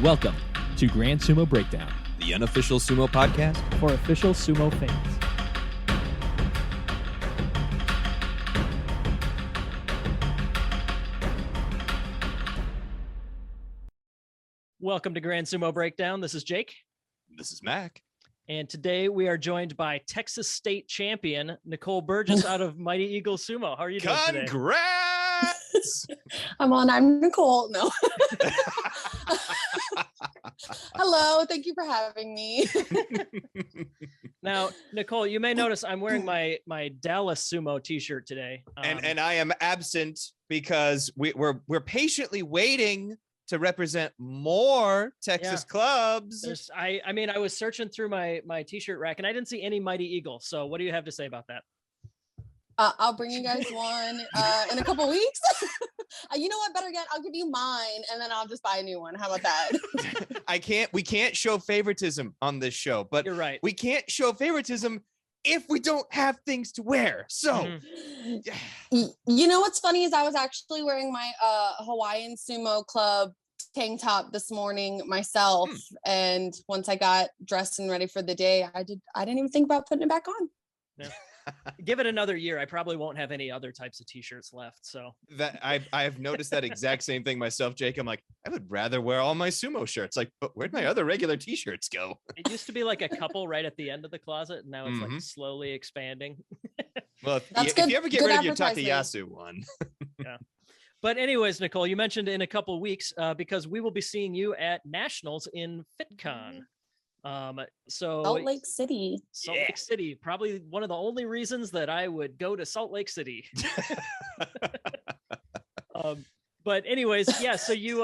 Welcome to Grand Sumo Breakdown, the unofficial sumo podcast for official sumo fans. Welcome to Grand Sumo Breakdown. This is Jake. This is Mac. And today we are joined by Texas State champion Nicole Burgess out of Mighty Eagle Sumo. How are you doing today? Congrats! I'm Nicole. No. Hello. Thank you for having me. Now, Nicole, you may notice I'm wearing my Dallas Sumo t-shirt today. And I am absent because we're patiently waiting to represent more Texas clubs. I mean, I was searching through my t-shirt rack and I didn't see any Mighty Eagle. So what do you have to say about that? I'll bring you guys one in a couple weeks. You know what? Better yet, I'll give you mine and then I'll just buy a new one. How about that? We can't show favoritism on this show, but you're right. We can't show favoritism if we don't have things to wear. So, you know what's funny is I was actually wearing my W.I.N Sumo Club tank top this morning myself, and once I got dressed and ready for the day, I didn't even think about putting it back on. Yeah. Give it another year, I probably won't have any other types of t-shirts left. So that I've noticed that exact same thing myself, Jake. I'm like, I would rather wear all my sumo shirts. Like, but where'd my other regular t-shirts go? It used to be like a couple right at the end of the closet, and now it's like slowly expanding. Well, if you ever get rid of your Takayasu one. Yeah. But anyways, Nicole, you mentioned in a couple weeks because we will be seeing you at Nationals in FitCon. So Salt Lake City, probably one of the only reasons that I would go to Salt Lake City. But anyways, yeah, so you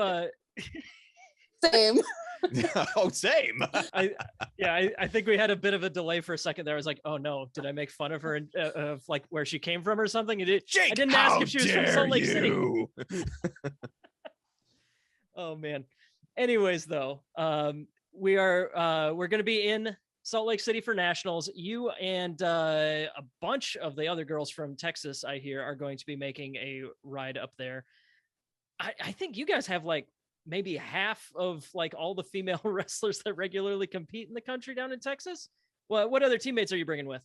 same. Oh, same. I think we had a bit of a delay for a second there. I was like, oh no, did I make fun of her of like where she came from or something? Jake, I didn't ask if she was from Salt Lake City. Oh man. Anyways, though, we're going to be in Salt Lake City for Nationals. You and a bunch of the other girls from Texas, I hear, are going to be making a ride up there. I think you guys have like maybe half of like all the female wrestlers that regularly compete in the country down in Texas. Well, what other teammates are you bringing with?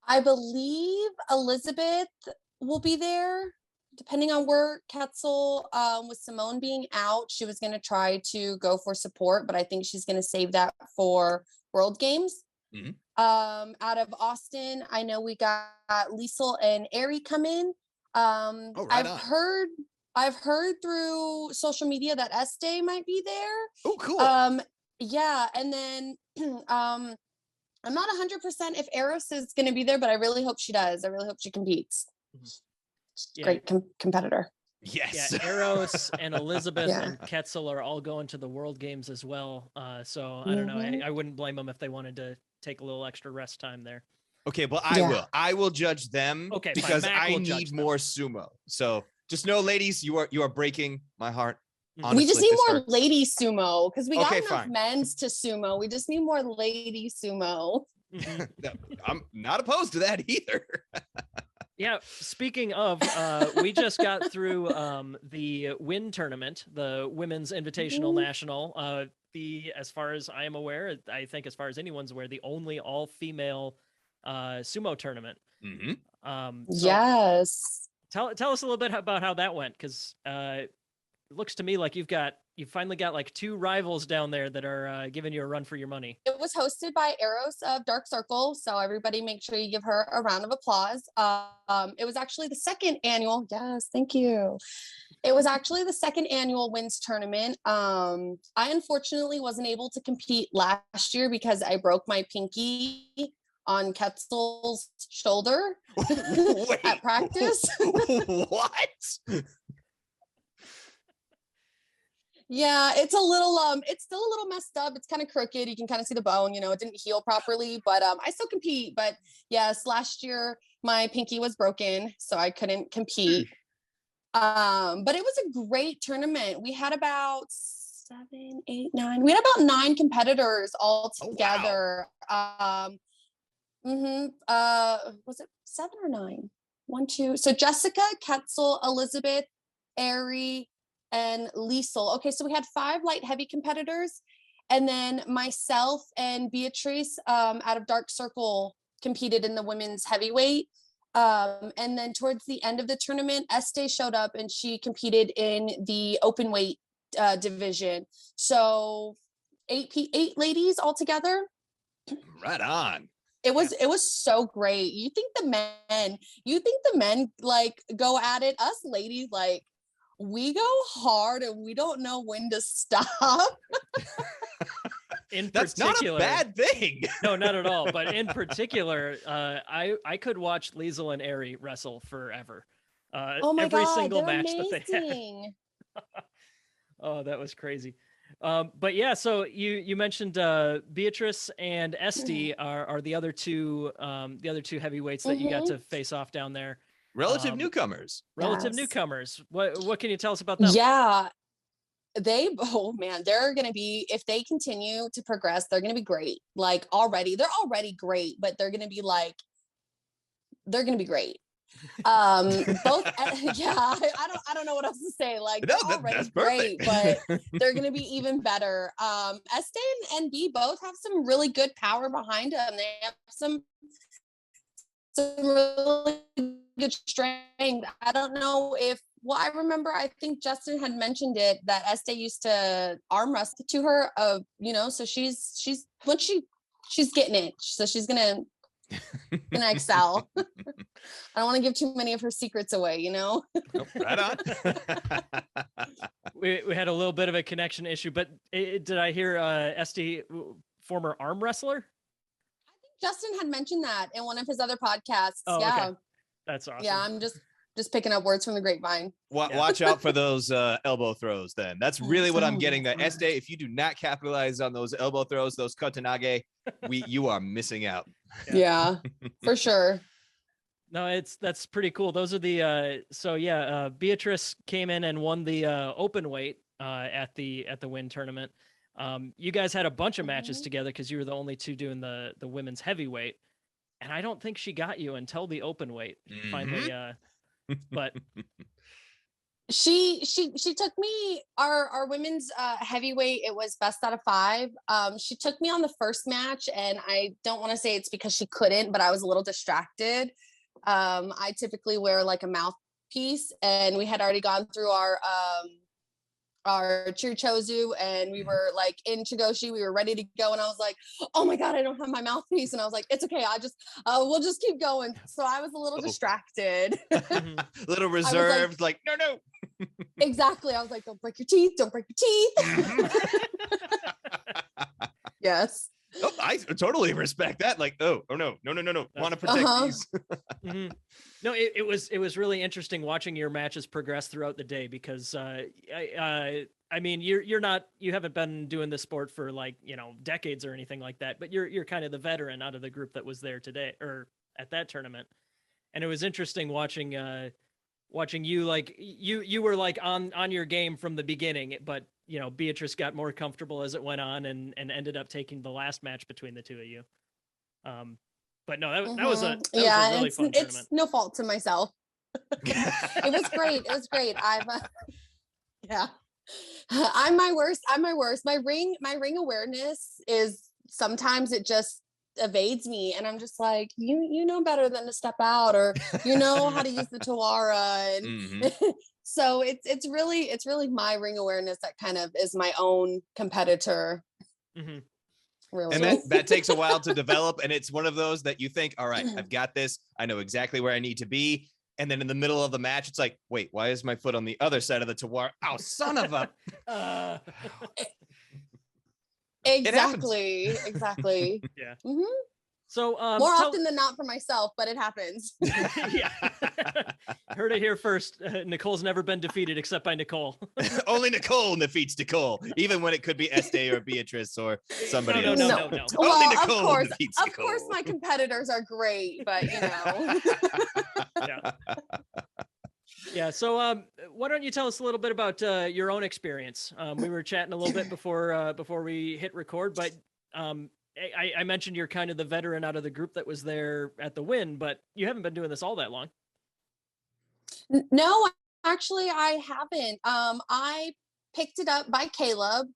I believe Elizabeth will be there. Depending on where Ketzel, with Simone being out, she was going to try to go for support, but I think she's going to save that for World Games. Out of Austin, I know we got Liesel and Ari come in. I've heard through social media that Este might be there. Oh, cool. Yeah, and then I'm not 100% if Eros is going to be there, but I really hope she does. I really hope she competes. Great competitor. Yes. Yeah, Eros and Elizabeth and Ketzel are all going to the World Games as well. So I don't know. I wouldn't blame them if they wanted to take a little extra rest time there. Okay, well, I will judge them because I need more sumo. So just know, ladies, you are breaking my heart. Honestly, we just need more lady sumo because we got enough fine. men's to sumo. We just need more lady sumo. I'm not opposed to that either. Yeah, speaking of, we just got through the W.I.N tournament, the Women's Invitational National. As far as I am aware, I think as far as anyone's aware, the only all-female sumo tournament. Yes. Tell us a little bit about how that went, because it looks to me like you finally got like two rivals down there that are giving you a run for your money. It was hosted by Eros of Dark Circle, so everybody make sure you give her a round of applause. It was actually the second annual. Yes, thank you. It was actually the second annual WINS tournament. I unfortunately wasn't able to compete last year because I broke my pinky on Ketzel's shoulder at practice. What? Yeah, it's still a little messed up. It's kind of crooked. You can kind of see the bone, it didn't heal properly, but I still compete. But yes, last year my pinky was broken, so I couldn't compete. But it was a great tournament. We had about 7, 8, 9. We had about 9 competitors all together. Oh, wow. Was it 7 or 9? 1, 2. So Jessica, Ketzel, Elizabeth, Ari, and Liesel. Okay, so we had 5 light heavy competitors, and then myself and Beatrice out of Dark Circle competed in the women's heavyweight. And then towards the end of the tournament, Este showed up and she competed in the open weight division. So 8 ladies all together. Right on. It was so great. You think the men like go at it? Us ladies, like, we go hard and we don't know when to stop. That's not a bad thing. No, not at all. But in particular, I could watch Liesel and Ari wrestle forever. Oh my every God, single they're match amazing. that they had. Oh, that was crazy. But yeah, so you mentioned Beatrice and Este are the other two heavyweights that you got to face off down there. Relative newcomers. Newcomers. What can you tell us about them? Yeah. Oh man, they're going to be, if they continue to progress, they're going to be great. Like they're already great, but they're going to be great. Both, yeah, I don't know what else to say. Like, they're already great, but they're going to be even better. Este and B both have some really good power behind them. They have some really good strength. I don't know if, well, I remember, I think Justin had mentioned it, that Este used to arm wrestle to her, so she's getting it. So she's gonna excel. I don't want to give too many of her secrets away, Oh, right on. we had a little bit of a connection issue, but did I hear Este, former arm wrestler? I think Justin had mentioned that in one of his other podcasts. Oh, yeah. Okay. That's awesome. Yeah, I'm just picking up words from the grapevine. Watch out for those elbow throws then. That's really what I'm getting. That Este, if you do not capitalize on those elbow throws, those kotanage, you are missing out. Yeah, for sure. No, that's pretty cool. Those are the Beatrice came in and won the open weight at the W.I.N tournament. You guys had a bunch of matches together because you were the only two doing the women's heavyweight, and I don't think she got you until the open weight finally. But she took me our women's heavyweight. It was best out of 5. She took me on the first match, and I don't want to say it's because she couldn't, but I was a little distracted. I typically wear like a mouthpiece, and we had already gone through our Chirichozu, and we were like in Chigoshi, we were ready to go, and I was like, oh my God, I don't have my mouthpiece. And I was like, it's okay, we'll just keep going. So I was a little distracted. Little reserved, like no. Exactly. I was like, don't break your teeth, Yes. Oh, I totally respect that. Like, no. Want to protect these. No, it was really interesting watching your matches progress throughout the day, because I mean, you haven't been doing this sport for decades or anything like that, but you're kind of the veteran out of the group that was there today or at that tournament. And it was interesting watching you, like you were like on your game from the beginning, but Beatrice got more comfortable as it went on and ended up taking the last match between the two of you. But no, that was a really fun tournament. It's no fault to myself. It was great. I'm my worst. My ring awareness is sometimes it just evades me, and I'm just like, you know better than to step out, or how to use the Tawara, and so it's really my ring awareness that kind of is my own competitor. Really. And that takes a while to develop, and it's one of those that you think, all right, I've got this, I know exactly where I need to be, and then in the middle of the match it's like, wait, why is my foot on the other side of the Tawara? Oh, son of a Exactly. Yeah. So more often than not for myself, but it happens. Yeah. Heard it here first. Nicole's never been defeated except by Nicole. Only Nicole defeats Nicole, even when it could be Este or Beatrice or somebody else. No. Well, Only Nicole defeats of Nicole. course my competitors are great, but Yeah. So why don't you tell us a little bit about your own experience? We were chatting a little bit before we hit record, but I mentioned you're kind of the veteran out of the group that was there at the W.I.N, but you haven't been doing this all that long. No, actually, I haven't. I picked it up by Caleb,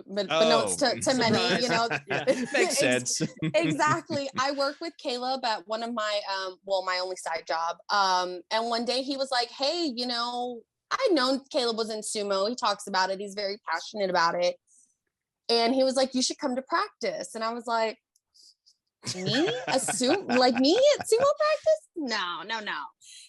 but notes to many, you know. Yeah. Makes sense. Exactly. I work with Caleb at one of my my only side job. And one day he was like, "Hey, you know, I'd known Caleb was in sumo. He talks about it. He's very passionate about it." And he was like, "You should come to practice." And I was like, me like me at sumo practice? No.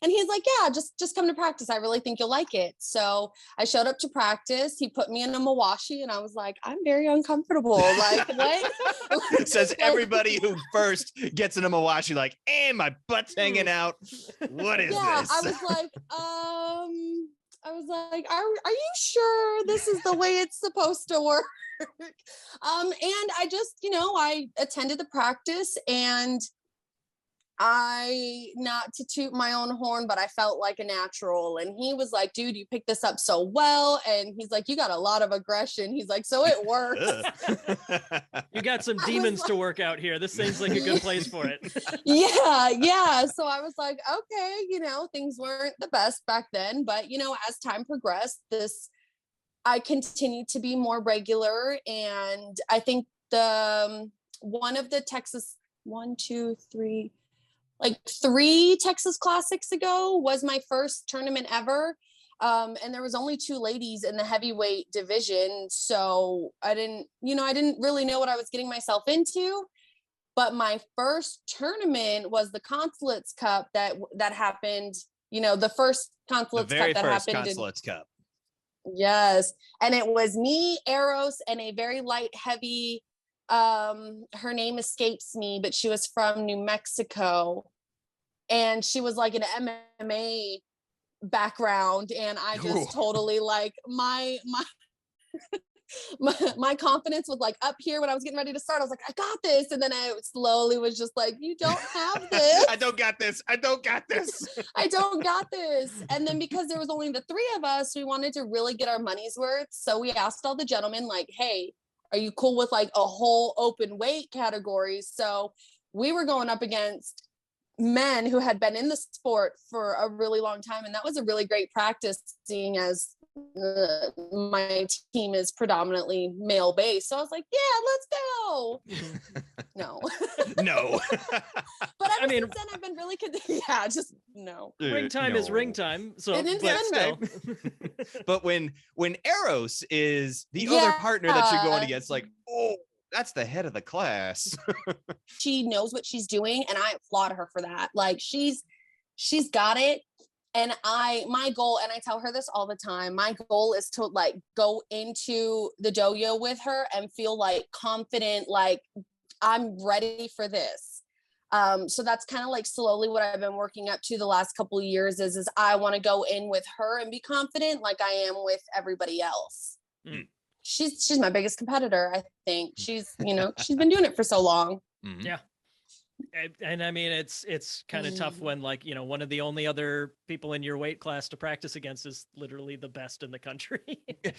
And he's like, "Yeah, just come to practice. I really think you'll like it." So I showed up to practice. He put me in a mawashi and I was like, I'm very uncomfortable. Like, what? Says everybody who first gets in a mawashi, like, and my butt's hanging out. What is this? I was like, are you sure this is the way it's supposed to work? And I just, you know, I attended the practice, and not to toot my own horn, but I felt like a natural. And he was like, "Dude, you picked this up so well." And he's like, "You got a lot of aggression." He's like, "So it works." You got some demons to work out here. This seems like a good place for it. Yeah. So I was like, okay, you know, things weren't the best back then, but you know, as time progressed, I continued to be more regular. And I think one of the Texas, three Texas Classics ago was my first tournament ever. And there was only 2 ladies in the heavyweight division. So I didn't really know what I was getting myself into. But my first tournament was the Consulates Cup that happened, you know, the first Consulates Cup that happened. Consulates Cup. Yes. And it was me, Eros, and a very light heavy, her name escapes me, but she was from New Mexico. And she was like an MMA background. And I just totally like my confidence was like up here when I was getting ready to start. I was like, I got this. And then I slowly was just like, you don't have this. I don't got this. I don't got this. I don't got this. And then because there was only the 3 of us, we wanted to really get our money's worth. So we asked all the gentlemen, like, hey, are you cool with like a whole open weight category? So we were going up against men who had been in the sport for a really long time. And that was a really great practice, seeing as my team is predominantly male based. So I was like, yeah, let's go. No. No. But ever since then, I've been really just no. Ring time is ring time. So but when Eros is the other partner that you're going against, like, oh, that's the head of the class. She knows what she's doing, and I applaud her for that. Like, she's got it. And my goal, and I tell her this all the time, my goal is to like go into the dojo with her and feel like confident, like I'm ready for this. So that's kind of like slowly what I've been working up to the last couple of years is I want to go in with her and be confident like I am with everybody else. Mm. She's my biggest competitor, I think. She's been doing it for so long. Mm-hmm. Yeah. And I mean, it's kind of tough when, like, you know, one of the only other people in your weight class to practice against is literally the best in the country.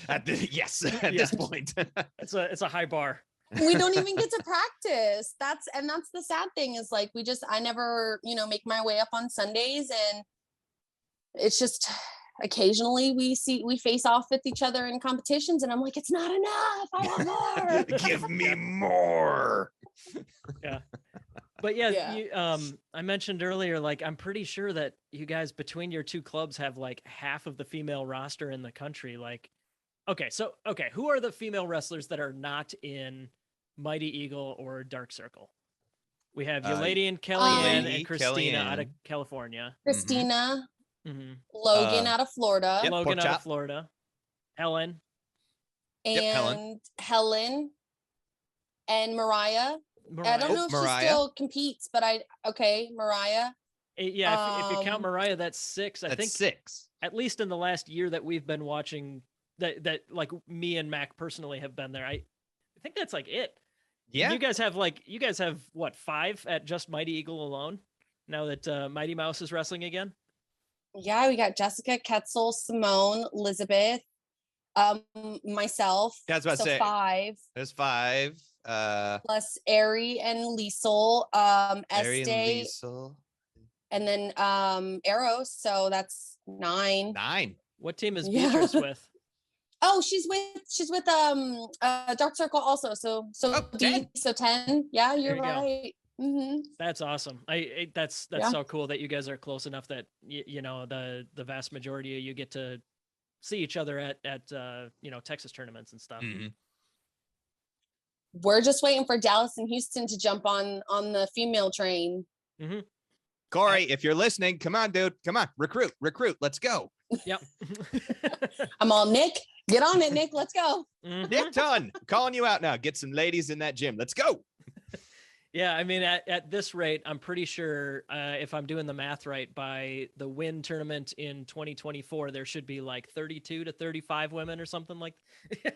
At this point. It's a high bar. We don't even get to practice. That's the sad thing is like, I never, you know, make my way up on Sundays, and it's just occasionally we face off with each other in competitions, and I'm like, it's not enough. I want more. Give me more. Yeah. But yeah. I mentioned earlier, like, I'm pretty sure that you guys between your 2 clubs have like half of the female roster in the country. Like, okay, who are the female wrestlers that are not in Mighty Eagle or Dark Circle? We have Yolady and Kellyanne and Christina out of California. Christina, Logan out of Florida. Yep, Logan out of Florida. Helen. And Helen and Mariah. I don't know if she still competes, but Mariah. Yeah, if you count Mariah, that's 6. I think 6. At least in the last year that we've been watching, that like me and Mac personally have been there. I think that's like it. Yeah. You guys have what, 5 at just Mighty Eagle alone? Now that Mighty Mouse is wrestling again. Yeah, we got Jessica, Ketzel, Simone, Elizabeth, myself. Yeah, I was about to say 5. There's 5. Plus Ari and Liesel, Este, and then Eros. So that's 9. 9. What team is Yeah. Beatrice with? Oh, she's with Dark Circle also. So 10. So 10. Yeah, There you're you go. right. Mm-hmm. That's awesome. That's Yeah. so cool that you guys are close enough that you know the vast majority of you get to see each other at you know, Texas tournaments and stuff. Mm-hmm. We're just waiting for Dallas and Houston to jump on the female train. Mm-hmm. Corey, if you're listening, come on, dude. Come on. Recruit. Let's go. Yep. I'm all, Nick, get on it, Nick. Let's go. Mhm. Nick Dunn, calling you out now. Get some ladies in that gym. Let's go. Yeah, I mean, at this rate, I'm pretty sure if I'm doing the math right, by the W.I.N tournament in 2024, there should be like 32 to 35 women or something like.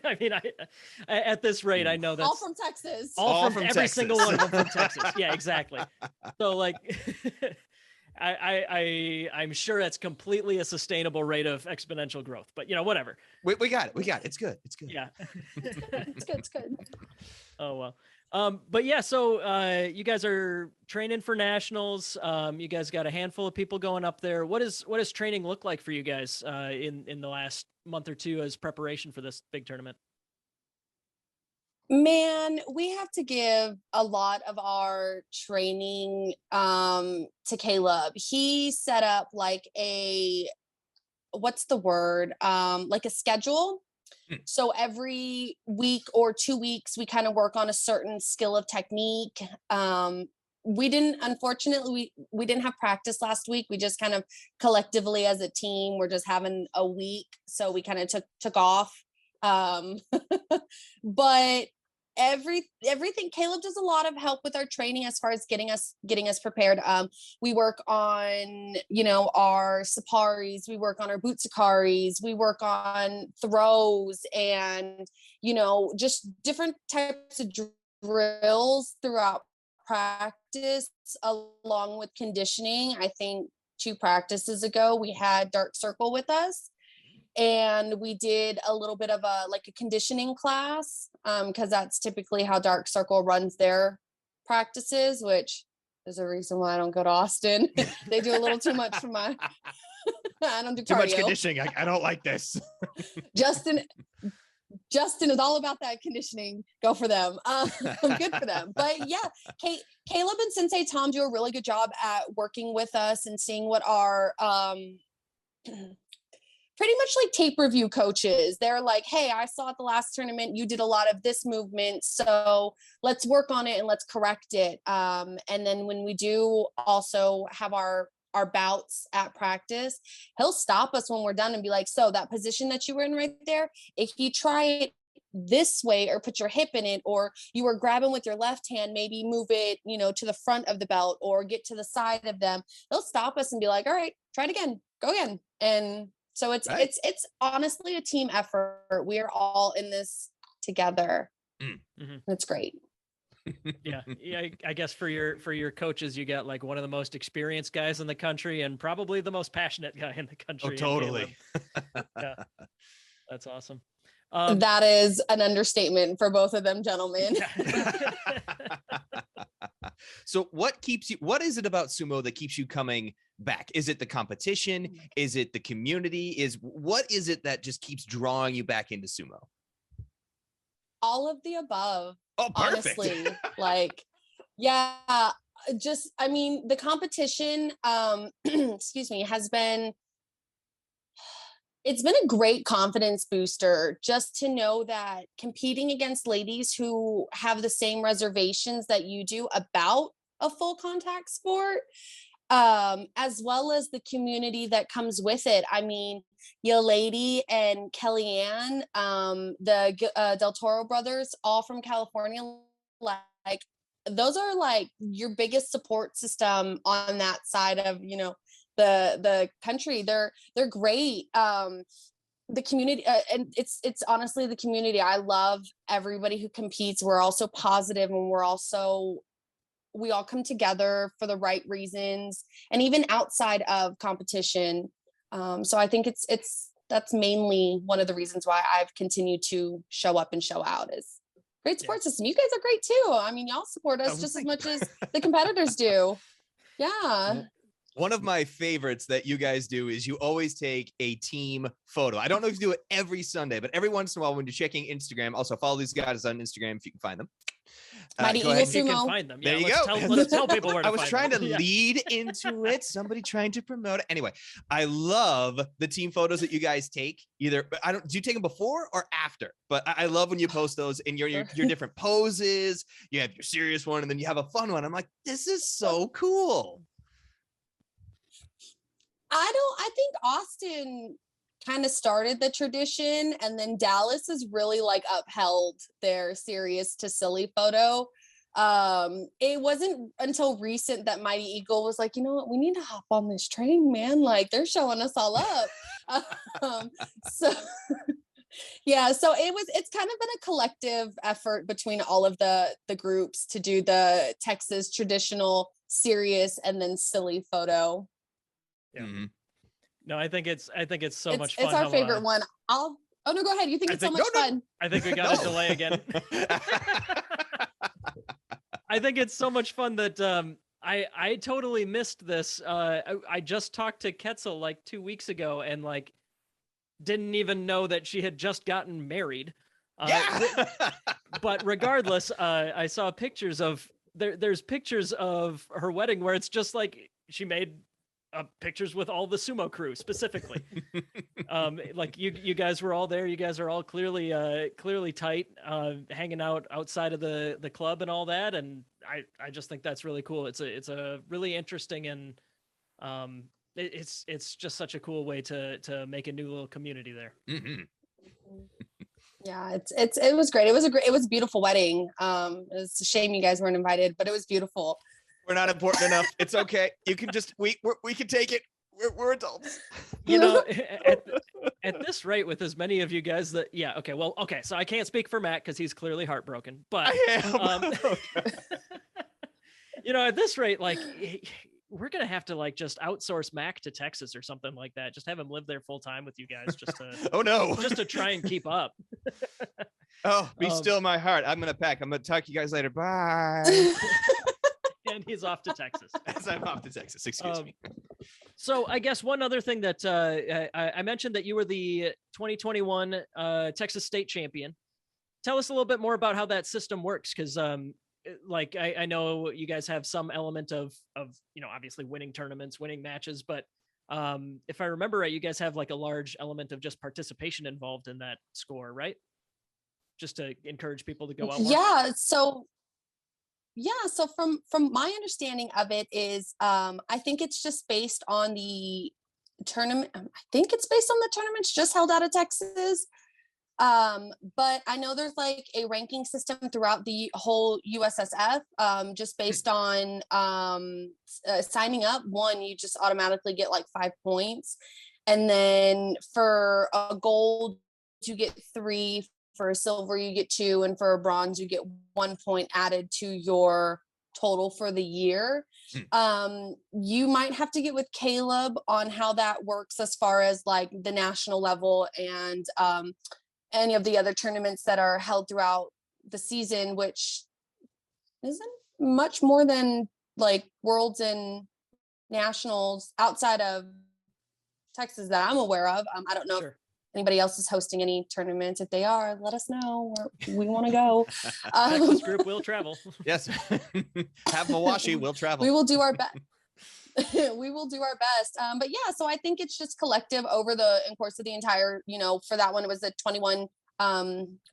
I mean, I at this rate, I know that's All from Texas. all from every Texas. single one of them from Texas. Yeah, exactly. So like, I'm sure that's completely a sustainable rate of exponential growth. But you know, whatever. We got it. It's good. Yeah. It's good. It's good. Oh well. But yeah, so you guys are training for nationals. You guys got a handful of people going up there. What does training look like for you guys in the last month or two as preparation for this big tournament? Man, we have to give a lot of our training to Caleb. He set up like what's the word? Like a schedule. So every week or 2 weeks, we kind of work on a certain skill of technique. Unfortunately, we didn't have practice last week. We just kind of collectively as a team, we're just having a week. So we kind of took off. But everything, Caleb does a lot of help with our training as far as getting us prepared. We work on, you know, our saparis, we work on our bootsakaris, we work on throws, and, you know, just different types of drills throughout practice, along with conditioning. I think 2 practices ago we had Dark Circle with us, and we did a little bit of a conditioning class, because that's typically how Dark Circle runs their practices, which is a reason why I don't go to Austin. They do a little too much for my I don't do Too much cardio. conditioning. I don't like this. Justin is all about that conditioning. Go for them. Good for them. But yeah, Caleb and Sensei Tom do a really good job at working with us and seeing what our pretty much like tape review coaches. They're like, hey, I saw at the last tournament, you did a lot of this movement. So let's work on it and let's correct it. And then when we do also have our bouts at practice, he'll stop us when we're done and be like, so that position that you were in right there, if you try it this way or put your hip in it, or you were grabbing with your left hand, maybe move it, you know, to the front of the belt or get to the side of them. They'll stop us and be like, all right, try it again, go again. And so it's honestly a team effort. We are all in this together. Mm-hmm. It's great. Yeah. I guess for your coaches, you got like one of the most experienced guys in the country and probably the most passionate guy in the country. Oh, totally. Yeah, that's awesome. That is an understatement for both of them, gentlemen. Yeah. So what is it about sumo that keeps you coming back? Is it the competition? Is it the community? What is it that just keeps drawing you back into sumo? All of the above. Oh, perfect. Honestly, yeah, just, I mean, the competition, excuse me, it's been a great confidence booster just to know that competing against ladies who have the same reservations that you do about a full contact sport, as well as the community that comes with it. I mean, Yo Lady and Kellyanne, the Del Toro brothers, all from California, like those are like your biggest support system on that side of, you know, the country. They're great. The community, and it's honestly the community. I love everybody who competes. We're also positive, and we all come together for the right reasons, and even outside of competition. So I think that's mainly one of the reasons why I've continued to show up and show out, is great support system. You guys are great too. I mean, y'all support us just as much as the competitors do. Yeah. One of my favorites that you guys do is you always take a team photo. I don't know if you do it every Sunday, but every once in a while when you're checking Instagram, also follow these guys on Instagram if you can find them. Mighty Go Eagle ahead. You can Sumo. find them. There Yeah, you go. let's tell people where to I was find trying them. to lead into it. Somebody trying to promote it. Anyway, I love the team photos that you guys take. Either do you take them before or after? But I love when you post those in your different poses. You have your serious one, and then you have a fun one. I'm like, this is so cool. I think Austin kind of started the tradition, and then Dallas has really like upheld their serious to silly photo. It wasn't until recent that Mighty Eagle was like, you know what, we need to hop on this train, man. Like they're showing us all up. So yeah, so it's kind of been a collective effort between all of the groups to do the Texas traditional serious and then silly photo. Yeah. Mm-hmm. No, I think it's so much fun. It's our favorite one. Oh no, go ahead. You think it's so much fun? I think we got a delay again. I think it's so much fun that I totally missed this. I just talked to Ketzel like 2 weeks ago and like didn't even know that she had just gotten married. But regardless, I saw pictures of there's pictures of her wedding where it's just like she made pictures with all the sumo crew specifically. Like you guys were all there. You guys are all clearly tight, hanging out outside of the club and all that. And I just think that's really cool. It's a really interesting and it's just such a cool way to make a new little community there. Mm-hmm. Yeah, it was great. It was a beautiful wedding. It's a shame you guys weren't invited, but it was beautiful. We're not important enough. It's okay. You can just we can take it. We're adults. You know, at this rate, with as many of you guys that okay. So I can't speak for Matt because he's clearly heartbroken. But you know, at this rate, like we're gonna have to like just outsource Mac to Texas or something like that. Just have him live there full time with you guys, just to just to try and keep up. Oh, be still my heart. I'm gonna pack. I'm gonna talk to you guys later. Bye. And he's off to Texas. As I'm off to Texas. Excuse me. So I guess one other thing that I mentioned that you were the 2021 Texas State champion. Tell us a little bit more about how that system works, because like I know you guys have some element of you know, obviously winning tournaments, winning matches, but if I remember right, you guys have like a large element of just participation involved in that score, right? Just to encourage people to go out more. So from my understanding of it is I think it's just based on the tournament. I think it's based on the tournaments just held out of Texas. But I know there's like a ranking system throughout the whole USSF, just based on signing up. One, you just automatically get like 5 points. And then for a gold, you get 3. For a silver, you get 2, and for a bronze, you get 1 point added to your total for the year. You might have to get with Caleb on how that works as far as like the national level and any of the other tournaments that are held throughout the season, which isn't much more than like worlds and nationals outside of Texas that I'm aware of. I don't know if anybody else is hosting any tournaments. If they are, let us know. We want to go. Texas group will travel. Yes. Have Mawashi, we'll travel. We will do our best. We will do our best. But yeah, so I think it's just collective over the course of the entire, you know, for that one, it was the 21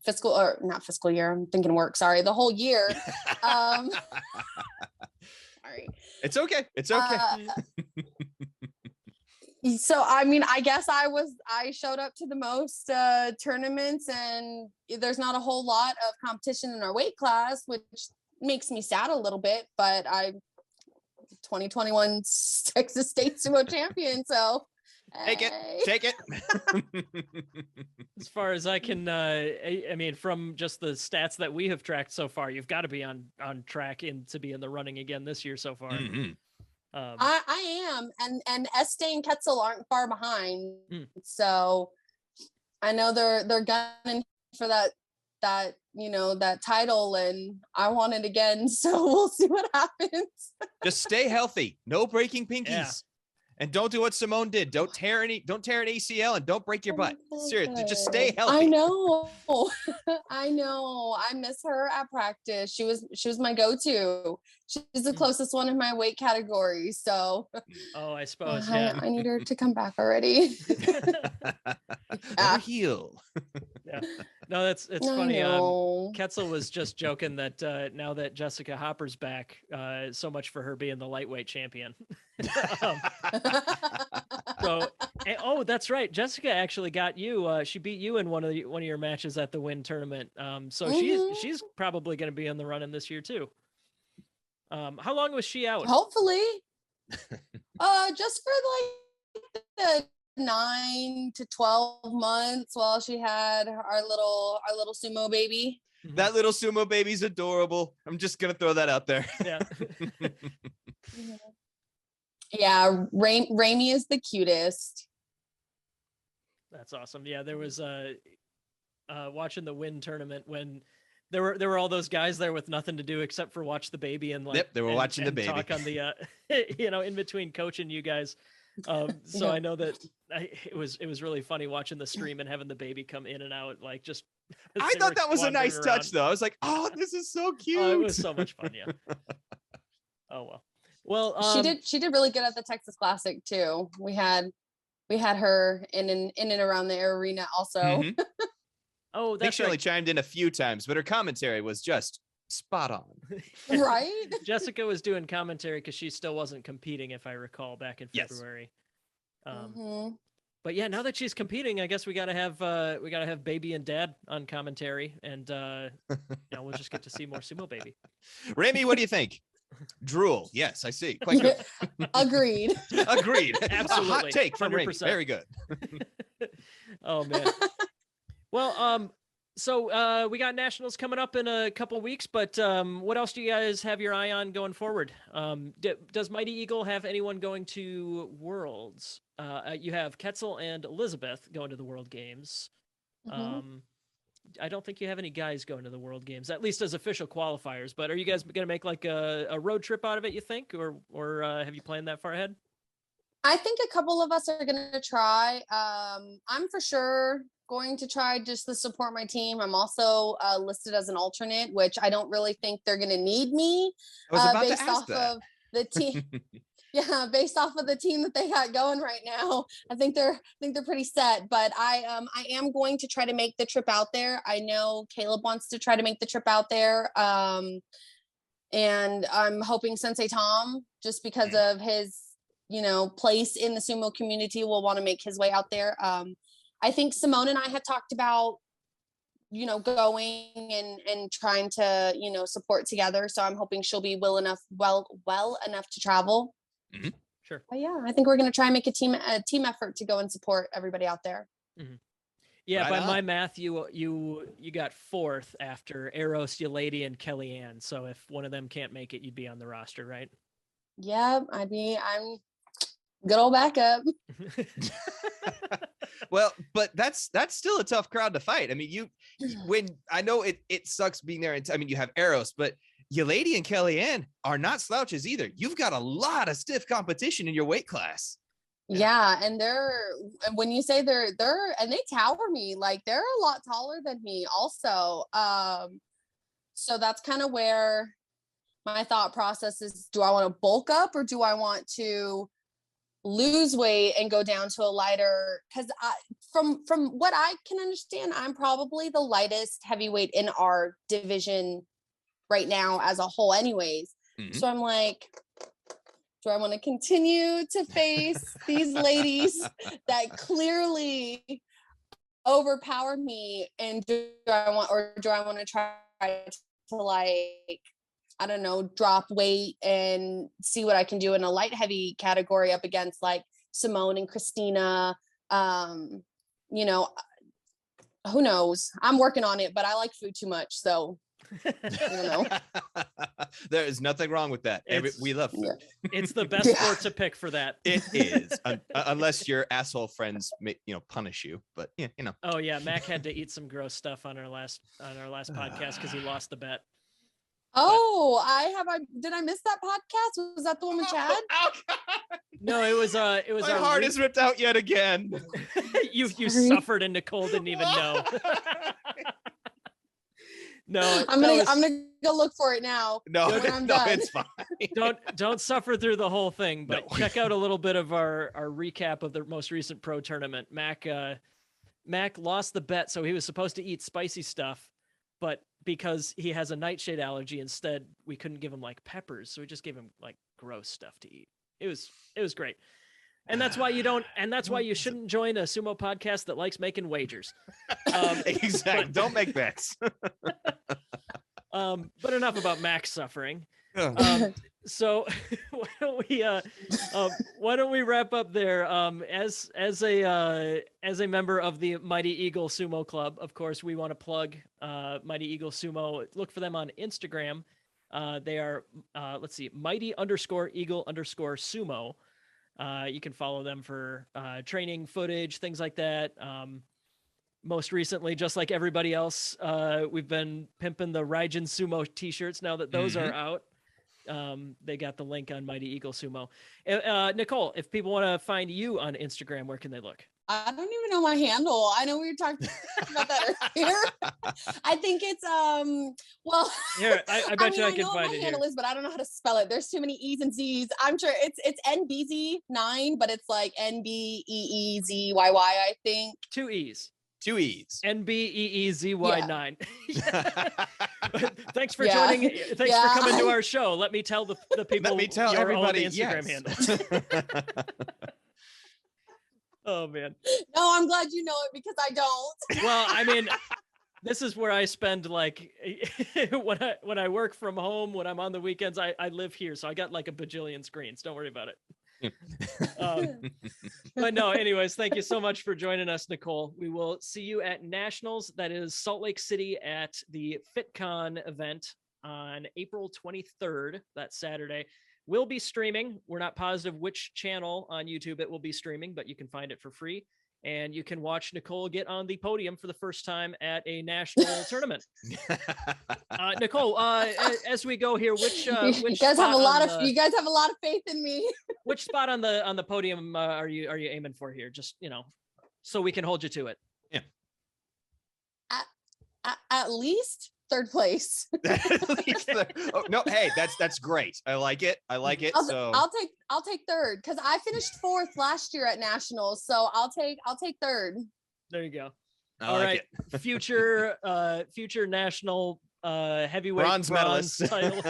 fiscal, or not fiscal year. I'm thinking work. Sorry. The whole year. Sorry. It's okay. It's okay. So, I mean, I guess I showed up to the most tournaments, and there's not a whole lot of competition in our weight class, which makes me sad a little bit, but I'm 2021 Texas State Sumo champion. So take it. As far as I can, I mean, from just the stats that we have tracked so far, you've got to be on track to be in the running again this year so far. Mm-hmm. I am, and Estee and Ketzel aren't far behind. So I know they're gunning for that you know, that title, and I want it again. So we'll see what happens. Just stay healthy. No breaking pinkies. Yeah. And don't do what Simone did. Don't tear an ACL and don't break your butt. Oh, Seriously, just good. stay healthy. I know. I know. I miss her at practice. She was my go-to. She's the closest one in my weight category. So Oh, I suppose. Yeah. I need her to come back already. Never heal. Yeah. No, it's I funny. know. Ketzel was just joking that now that Jessica Hopper's back, so much for her being the lightweight champion. So, oh, that's right. Jessica actually got you. She beat you in one of your matches at the W.I.N tournament. So she's probably going to be in the running this year too. How long was she out? Hopefully. Just for like the 9 to 12 months while she had our little sumo baby. That little sumo baby's adorable. I'm just gonna throw that out there. Yeah. Yeah, Raimi is the cutest. That's awesome. Yeah, there was watching the W.I.N tournament when there were all those guys there with nothing to do except for watch the baby and like they were watching the baby. Talk on the in between coaching you guys. So I know that it was really funny watching the stream and having the baby come in and out like just. I thought that was a nice touch though. I was like, oh, this is so cute. Oh, it was so much fun. Yeah. Oh well. Well, she did really good at the Texas Classic too. We had her in and around the arena also. Mm-hmm. Oh, I think she only chimed in a few times, but her commentary was just spot on. Right? Jessica was doing commentary because she still wasn't competing, if I recall, back in February. Yes. But yeah, now that she's competing, I guess we gotta have baby and dad on commentary, and we'll just get to see more sumo baby. Rami, what do you think? Drool. Yes, I see. Quite good. Agreed. Agreed. Absolutely. A hot take from Rami. 100%. Very good. Oh man. Well, so we got nationals coming up in a couple weeks, but what else do you guys have your eye on going forward? Does Mighty Eagle have anyone going to Worlds? You have Ketzel and Elizabeth going to the World Games. I don't think you have any guys going to the World Games, at least as official qualifiers. But are you guys going to make like a road trip out of it, you think? Or have you planned that far ahead? I think a couple of us are going to try. I'm for sure going to try just to support my team. I'm also listed as an alternate, which I don't really think they're going to need me based off of the team. Yeah, based off of the team that they got going right now, I think they're pretty set. But I am going to try to make the trip out there. I know Caleb wants to try to make the trip out there, and I'm hoping Sensei Tom, just because of his place in the sumo community, will want to make his way out there. I think Simone and I had talked about going and trying to support together. So I'm hoping she'll be well enough to travel. Mm-hmm. Sure. But yeah, I think we're going to try and make a team effort to go and support everybody out there. Mm-hmm. Yeah, right by on. my math, you got fourth after Eros, Lady, and Kellyanne. So if one of them can't make it, you'd be on the roster, right? Yeah, I'm good old backup. Well, but that's still a tough crowd to fight. I mean, when I know it sucks being there. I mean, you have Eros, but Lady and Kellyanne are not slouches either. You've got a lot of stiff competition in your weight class. Yeah, and when you say they're and they tower me, like they're a lot taller than me also. So that's kind of where my thought process is, do I want to bulk up or do I want to lose weight and go down to a lighter? Because from what I can understand, I'm probably the lightest heavyweight in our division right now as a whole anyways. Mm-hmm. So I'm like, do I want to continue to face these ladies that clearly overpower me, and do I want to try to, like, I don't know, drop weight and see what I can do in a light heavy category up against like Simone and Christina? Who knows? I'm working on it, but I like food too much, so I don't know. There is nothing wrong with that. We love food. Yeah. It's the best sport to pick for that. It is, unless your asshole friends punish you. But Oh yeah, Mac had to eat some gross stuff on our last podcast because he lost the bet. Oh, did I miss that podcast? Was that the one with Chad? Oh, God. No, it was My heart is ripped out yet again. you Sorry. suffered and Nicole didn't even know. No, I'm gonna go look for it now. No, when I'm no, done. it's fine. don't suffer through the whole thing, but No. check out a little bit of our recap of the most recent pro tournament. Mac lost the bet, so he was supposed to eat spicy stuff, but because he has a nightshade allergy, instead we couldn't give him like peppers, so we just gave him like gross stuff to eat. It was great. And that's why you shouldn't join a sumo podcast that likes making wagers. Exactly. Don't make bets. But enough about Mac's suffering. So why don't we wrap up there? As a member of the Mighty Eagle Sumo Club, of course, we want to plug Mighty Eagle Sumo. Look for them on Instagram. They are Mighty_Eagle_Sumo. You can follow them for training footage, things like that. Most recently, just like everybody else, we've been pimping the Raijin Sumo t-shirts now that those are out. They got the link on Mighty Eagle Sumo. Nicole, if people want to find you on Instagram, where can they look? I don't even know my handle. I know we were talking about that earlier. I think it's well Here, I bet I can know find what it my here. handle is, but I don't know how to spell it. There's too many E's and Z's. I'm sure it's NBZ9, but it's like NBEEZYY, I think. 2 E's. 2 E's. NBEEZY9. Thanks for Yeah. joining. Thanks for coming to our show. Let me tell the people. Let me tell your everybody. own Instagram Yes. handle. Oh man. No, I'm glad you know it because I don't. Well, I mean, this is where I spend like when I work from home, when I'm on the weekends, I live here, so I got like a bajillion screens. Don't worry about it. But no, anyways, thank you so much for joining us, Nicole. We will see you at Nationals. That is Salt Lake City at the FitCon event on April 23rd, that Saturday. We'll be streaming. We're not positive which channel on YouTube it will be streaming, but you can find it for free. And you can watch Nicole get on the podium for the first time at a national tournament. Nicole, as we go here, which you guys have a lot of faith in me. Which spot on the podium are you aiming for here? Just, so we can hold you to it. Yeah. At least third place. Oh, no, hey, that's great. I like it. I'll take third because I finished fourth last year at nationals, so I'll take third. There you go. All right, future national heavyweight bronze medalist title.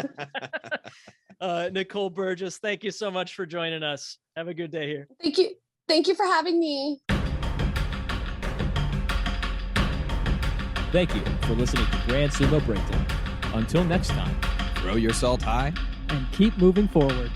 Nicole Burgess, thank you so much for joining us. Have a good day here. Thank you for having me. Thank you for listening to Grand Sumo Breakdown. Until next time, throw your salt high and keep moving forward.